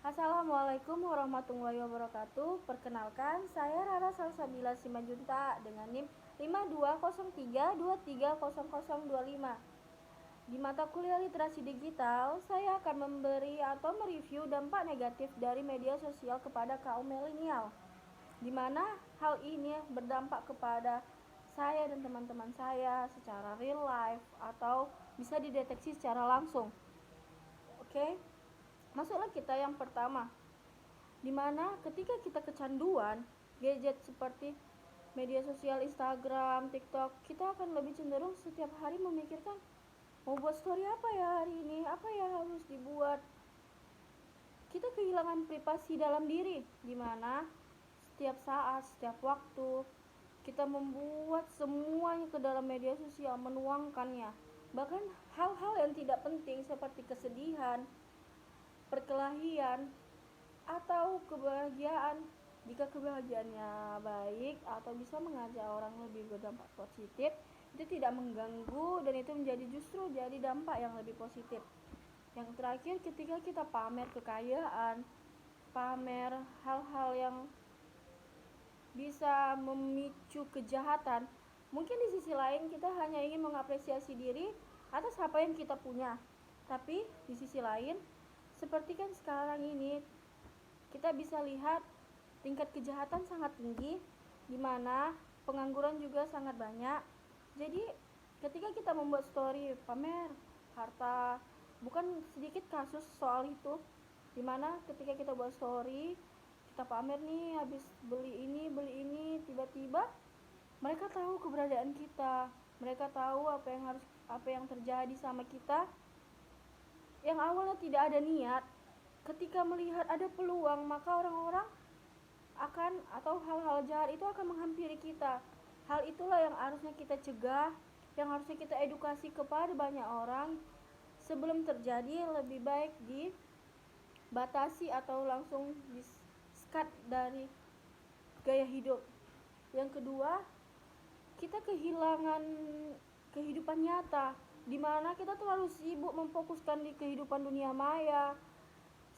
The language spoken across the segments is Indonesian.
Assalamualaikum warahmatullahi wabarakatuh. Perkenalkan, saya Rara Salsabila Simanjunta dengan NIM 5203230025. Di mata kuliah literasi digital, saya akan memberi atau mereview dampak negatif dari media sosial kepada kaum milenial, di mana hal ini berdampak kepada saya dan teman-teman saya secara real life atau bisa dideteksi secara langsung. Oke, masuklah kita yang pertama, dimana ketika kita kecanduan gadget seperti media sosial Instagram, TikTok, kita akan lebih cenderung setiap hari memikirkan mau buat story apa ya hari ini, apa ya harus dibuat. Kita kehilangan privasi dalam diri, dimana setiap saat, setiap waktu kita membuat semuanya ke dalam media sosial, menuangkannya. Bahkan hal-hal yang tidak penting seperti kesedihan, perkelahian, atau kebahagiaan. Jika kebahagiaannya baik atau bisa mengajak orang lebih berdampak positif, itu tidak mengganggu dan itu menjadi justru jadi dampak yang lebih positif. Yang terakhir, ketika kita pamer kekayaan, pamer hal-hal yang bisa memicu kejahatan, mungkin di sisi lain kita hanya ingin mengapresiasi diri atas apa yang kita punya. Tapi di sisi lain, seperti kan sekarang ini kita bisa lihat tingkat kejahatan sangat tinggi, di mana pengangguran juga sangat banyak. Jadi ketika kita membuat story pamer harta, bukan sedikit kasus soal itu, di mana ketika kita buat story kita pamer nih habis beli ini, tiba-tiba mereka tahu keberadaan kita, mereka tahu apa yang terjadi sama kita yang awalnya tidak ada niat. Ketika melihat ada peluang, maka orang-orang akan atau hal-hal jahat itu akan menghampiri kita. Hal itulah yang harusnya kita cegah, yang harusnya kita edukasi kepada banyak orang. Sebelum terjadi, lebih baik dibatasi atau langsung di-skat dari gaya hidup. Yang kedua, kita kehilangan kehidupan nyata, di mana kita terlalu sibuk memfokuskan di kehidupan dunia maya.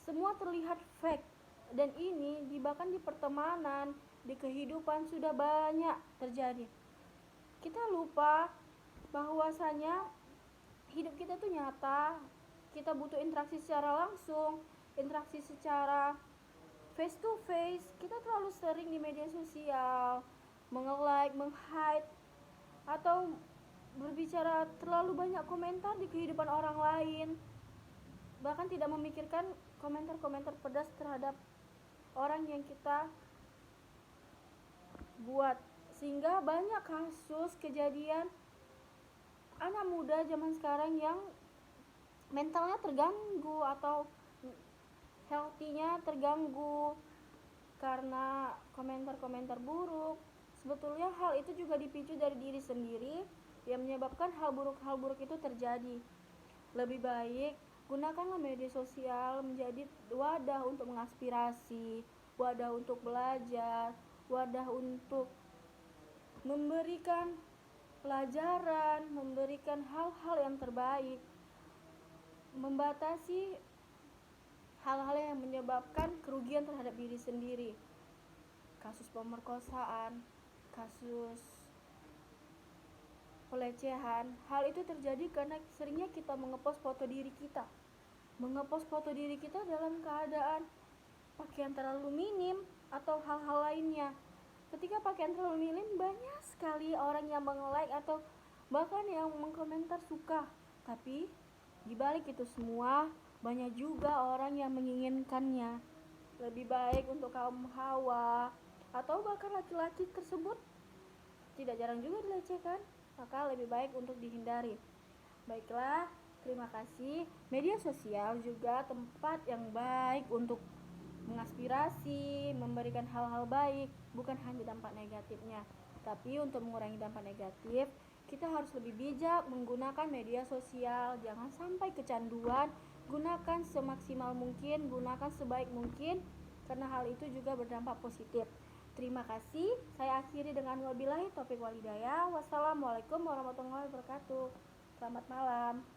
Semua terlihat fake, dan ini bahkan di pertemanan, di kehidupan sudah banyak terjadi. Kita lupa bahwasanya hidup kita tuh nyata, kita butuh interaksi secara langsung, interaksi secara face to face. Kita terlalu sering di media sosial menge-like, meng-hide, atau berbicara terlalu banyak komentar di kehidupan orang lain, bahkan tidak memikirkan komentar-komentar pedas terhadap orang yang kita buat, sehingga banyak kasus kejadian anak muda zaman sekarang yang mentalnya terganggu atau healthy-nya terganggu karena komentar-komentar buruk. Sebetulnya hal itu juga dipicu dari diri sendiri yang menyebabkan hal buruk itu terjadi. Lebih baik gunakanlah media sosial menjadi wadah untuk mengaspirasi, wadah untuk belajar, wadah untuk memberikan pelajaran, memberikan hal-hal yang terbaik, membatasi hal-hal yang menyebabkan kerugian terhadap diri sendiri. Kasus pemerkosaan, kasus pelecehan, hal itu terjadi karena seringnya kita mengepost foto diri kita. Mengepost foto diri kita dalam keadaan pakaian terlalu minim atau hal-hal lainnya. Ketika pakaian terlalu minim, banyak sekali orang yang meng-like atau bahkan yang mengkomentar suka. Tapi di balik itu semua, banyak juga orang yang menginginkannya. Lebih baik untuk kaum hawa atau bahkan laki-laki tersebut tidak jarang juga dilecehkan, maka lebih baik untuk dihindari. Baiklah, terima kasih. Media sosial juga tempat yang baik untuk mengaspirasi, memberikan hal-hal baik, bukan hanya dampak negatifnya. Tapi untuk mengurangi dampak negatif, kita harus lebih bijak menggunakan media sosial. Jangan sampai kecanduan, gunakan semaksimal mungkin, gunakan sebaik mungkin, karena hal itu juga berdampak positif. Terima kasih. Saya akhiri dengan wabillahi taufiq wal hidayah. Wassalamualaikum warahmatullahi wabarakatuh. Selamat malam.